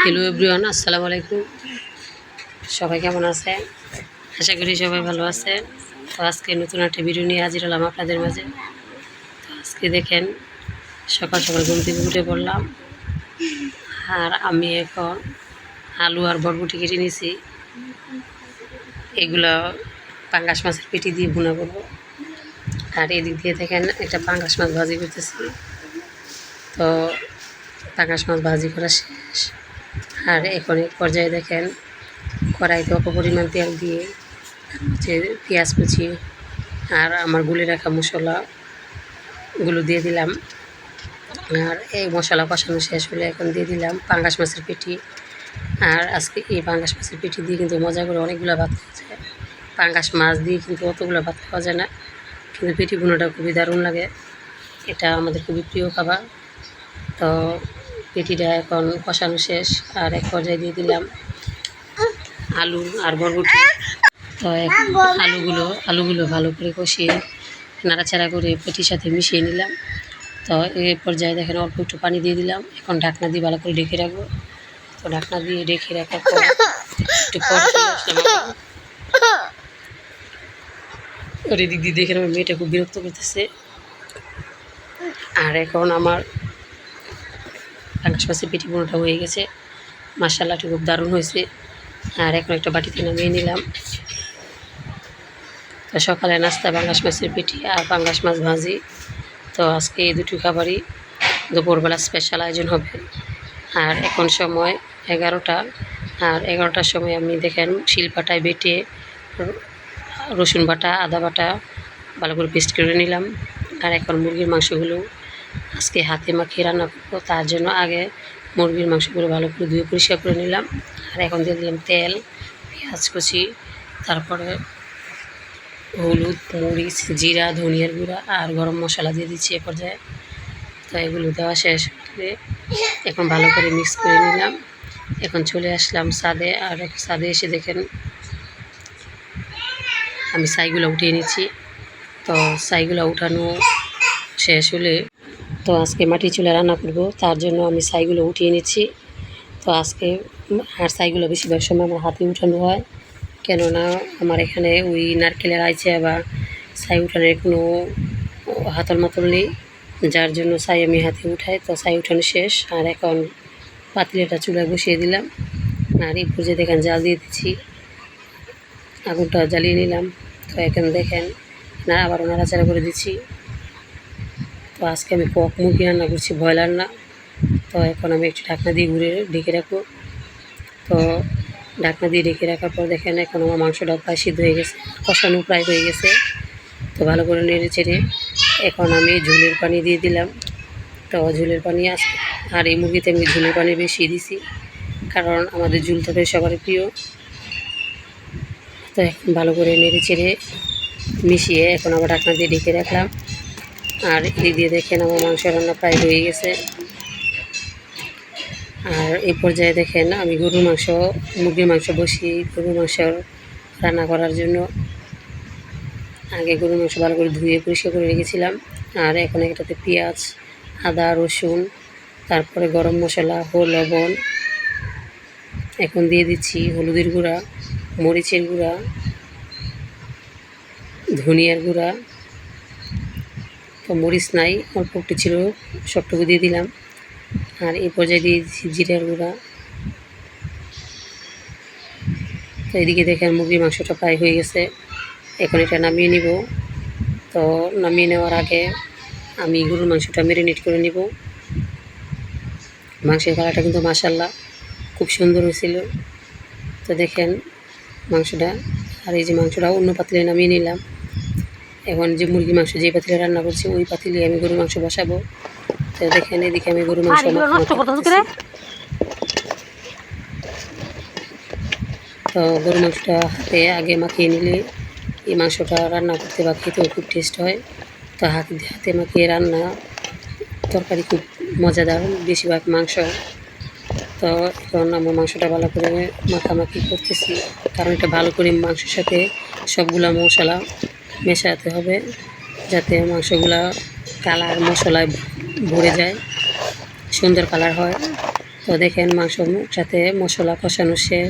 Hello everyone, আসসালামু আলাইকুম। সবাই কেমন আছে? আশা করি সবাই ভালো আছে। তো আজকে নতুন একটা ভিডিও নিয়ে হাজির হলাম আপনাদের মাঝে। তো আজকে দেখেন, সকাল সকাল ঘুম থেকে উঠে পড়লাম, আর আমি এখন আলু আর বরবটি কেটে নিয়েছি। এগুলো পাঙ্গাস মাছের পেটি দিয়ে ভুনা করবো। আর এদিক দিয়ে দেখেন একটা পাঙ্গাস মাছ ভাজি করতেছি। তো পাঙ্গাস মাছ ভাজি করা শেষ, আর এখন এক পর্যায়ে দেখেন কড়াইতে অল্প পরিমাণ তেল দিয়ে হচ্ছে পেঁয়াজ কুচি আর আমার গুলে রাখা মশলাগুলো দিয়ে দিলাম। আর এই মশলা কষানো শেষ হলে এখন দিয়ে দিলাম পাঙ্গাস মাছের পেটি। আর আজকে এই পাঙ্গাস মাছের পেটি দিয়ে কিন্তু মজা করে অনেকগুলো ভাত খাওয়া যায়। পাঙ্গাস মাছ দিয়ে কিন্তু অতগুলো ভাত খাওয়া যায় না, কিন্তু পেটি ভুনাটা খুবই দারুণ লাগে। এটা আমাদের খুবই প্রিয় খাবার। তো পেটিটা এখন কষানো শেষ, আর এক পর্যায়ে দিয়ে দিলাম আলু আর বরবটি। তো এখন আলুগুলো ভালো করে কষিয়ে নাড়াচাড়া করে পেটির সাথে মিশিয়ে নিলাম। তো এই পর্যায়ে দেখেন অল্প একটু পানি দিয়ে দিলাম। এখন ঢাকনা দিয়ে ভালো করে ঢেকে রাখবো। তো ঢাকনা দিয়ে ঢেকে রাখার পর একটু পর চলে আসলাম। ওর এদিক দিয়ে দেখেন আমার মেয়েটা খুব বিরক্ত করতেছে। আর এখন আমার পাঙ্গাস মাছের পেটি বোনাটা হয়ে গেছে। মাশাআল্লাহ, খুব দারুণ হয়েছে। আর এখন একটা বাটিতে নামিয়ে নিলাম। তো সকালে নাস্তা পাঙ্গাস মাছের পেটি আর পাঙ্গাস মাছ ভাজি। তো আজকে এই দুটি খাবারই দুপুরবেলা স্পেশাল আয়োজন হবে। আর এখন সময় 11টা, আর 11টার সময় আমি দেখেন শিলপাটায় বেটে রসুন বাটা আদা বাটা ভালো করে পেস্ট করে নিলাম। আর এখন মুরগির মাংসগুলো আজকে হাতে মাখিয়ে রান্না করবো। তার জন্য আগে মুরগির মাংসগুলো ভালো করে ধুয়ে পরিষ্কার করে নিলাম। আর এখন দিয়ে দিলাম তেল, পেঁয়াজ কুচি, তারপরে হলুদ, মরিচ, জিরা, ধনিয়ার গুঁড়া আর গরম মশলা দিয়ে দিচ্ছি এ পর্যায়ে। তো এগুলো দেওয়া শেষ হলে এখন ভালো করে মিক্স করে নিলাম। এখন চলে আসলাম ছাদে। আর ছাদে এসে দেখেন আমি ছাইগুলো উঠিয়ে নিচ্ছি। তো ছাইগুলো উঠানো শেষ হলে তো আজকে মাটি চুলা রান্না করব, তার জন্য আমি ছাইগুলো উঠিয়ে নিচ্ছি। তো আজকে আর ছাইগুলো বেশিরভাগ সময় আমার হাতে উঠানো হয়, কেননা আমার এখানে ওই নারকেলের আইচা বা ছাই উঠানোর কোনো হাতল মাতল নেই, যার জন্য ছাই আমি হাতে উঠাই। তো ছাই উঠানো শেষ, আর এখন পাতিলেটা চুলায় বসিয়ে দিলাম। আর এই পর্যায়ে দেখেন জাল দিয়ে দিচ্ছি, আগুনটা জ্বালিয়ে নিলাম। তো এখন দেখেন আবারও নাড়াচাড়া করে দিচ্ছি। তো আজকে আমি কক মুরগি রান্না করছি, ব্রয়লার না। তো এখন আমি একটু ঢাকনা দিয়ে ঘুরে ঢেকে রাখবো। তো ঢাকনা দিয়ে ঢেকে রাখার পর দেখেন এখন আমার মাংসটা প্রায় সিদ্ধ হয়ে গেছে, কষানো প্রায় হয়ে গেছে। তো ভালো করে নেড়ে চেড়ে এখন আমি ঝোলের পানি দিয়ে দিলাম। তো ঝোলের পানি আসছে, আর এই মুরগিতে আমি ঝোলের পানি বেশি দিছি, কারণ আমাদের ঝোল তরকারি সবারই প্রিয়। তো এখন ভালো করে নেড়ে চেড়ে মিশিয়ে এখন আবার ঢাকনা দিয়ে ঢেকে রাখলাম। আর এদিক দিয়ে দেখেন আমার মাংস রান্না প্রায় হয়ে গেছে। আর এই পর্যায়ে দেখেন আমি মুরগির মাংস বসিয়ে গরুর মাংস রান্না করার জন্য আগে গরুর মাংস ভালো করে ধুয়ে পরিষ্কার করে রেখেছিলাম। আর এখন এটাতে পেঁয়াজ, আদা, রসুন, তারপরে গরম মশলা, লবণ এখন দিয়ে দিচ্ছি, হলুদের গুঁড়া, মরিচের গুঁড়া, ধনিয়ার গুঁড়া। তো মরিচ নাই, অল্প একটু ছিল, সবটুকু দিয়ে দিলাম। আর এই পর্যায়ে দিয়ে দিচ্ছি জিরার গুঁড়া। তো এদিকে দেখেন মুরগির মাংসটা প্রায় হয়ে গেছে, এখন এটা নামিয়ে নিব। তো নামিয়ে নেওয়ার আগে আমি গরুর মাংসটা ম্যারিনেট করে নিব। মাংসের কালারটা কিন্তু মাশাআল্লাহ খুব সুন্দর হয়েছিল। তো দেখেন মাংসটা, আর এই যে মাংসটা অন্য পাতিলে নামিয়ে নিলাম। এখন যে মুরগির মাংস যে পাতিলে রান্না করছি ওই পাতিলে আমি গরুর মাংস বসাবো। তো দেখেন এদিকে আমি গরুর মাংস তো গরুর মাংসটা হাতে আগে মাখিয়ে নিলে এই মাংসটা রান্না করতে বা খেতেও খুব টেস্ট হয়। তো হাতে মাখিয়ে রান্না তরকারি খুব মজাদার, বেশিরভাগ মাংস। তো এখন আমার মাংসটা ভালো করে মাখামাখি করতেছি, কারণ এটা ভালো করে মাংসের সাথে সবগুলা মশলা মেশাতে হবে, যাতে মাংসগুলা কালার মশলায় ভরে যায়, সুন্দর কালার হয়। তো দেখেন মাংস সাথে মশলা কষানো শেষ,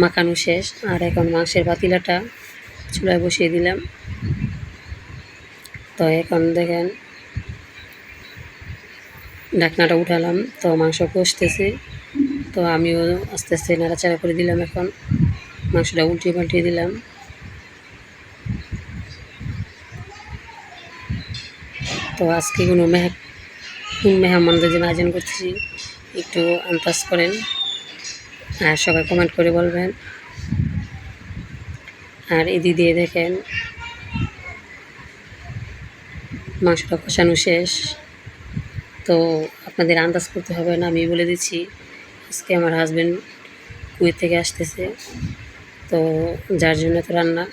মাখানো শেষ। আর এখন মাংসের পাতিলাটা চুলায় বসিয়ে দিলাম। তো এখন দেখেন ঢাকনাটা উঠালাম, তো মাংস কষতেছে। তো আমিও আস্তে আস্তে নাড়াচাড়া করে দিলাম। এখন মাংসটা উল্টিয়ে পাল্টিয়ে দিলাম। তো আজকে কোন মেহমানদের জন্য আয়োজন করতেছি, একটু আন্দাজ করেন আর সবাই কমেন্ট করে বলবেন। আর এদিক দিয়ে দেখেন মাংসটা কষানো শেষ। তো আপনাদের আন্দাজ করতে হবে না, আমি বলে দিচ্ছি। আজকে আমার হাজব্যান্ড কুয়েত থেকে আসতেছে, তো যার জন্য তো রান্না।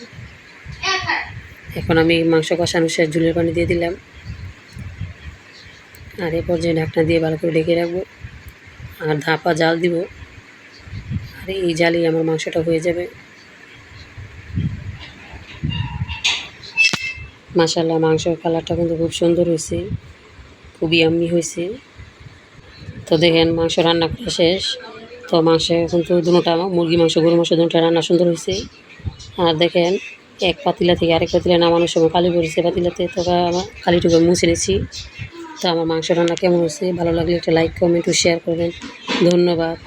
এখন আমি মাংস কষানো শেষ, ঝুলের পানি দিয়ে দিলাম। আর এ পর্যায়ে ঢাকনা দিয়ে ভালো করে ঢেকে রাখবো আর ধাপা জাল দিব। আর এই জালেই আমার মাংসটা হয়ে যাবে। মাশাআল্লাহ, মাংসের কালারটা কিন্তু খুব সুন্দর হয়েছে, খুবই ইয়াম্মি হয়েছে। তো দেখেন মাংস রান্না করা শেষ। তো মাংসে কিন্তু দুটোটা মুরগি মাংস, গরু মাংস দুটোটা রান্না সুন্দর হয়েছে। আর দেখেন এক পাতিলা থেকে আরেক পাতিলা নামানোর সময় কালি পড়েছে পাতিলাতে, তো আমার কালিটুকু মুছে নিয়েছি। তো আমার মাংস রান্না কেমন হয়েছে, ভালো লাগলে একটা লাইক কমেন্ট ও শেয়ার করবেন। ধন্যবাদ।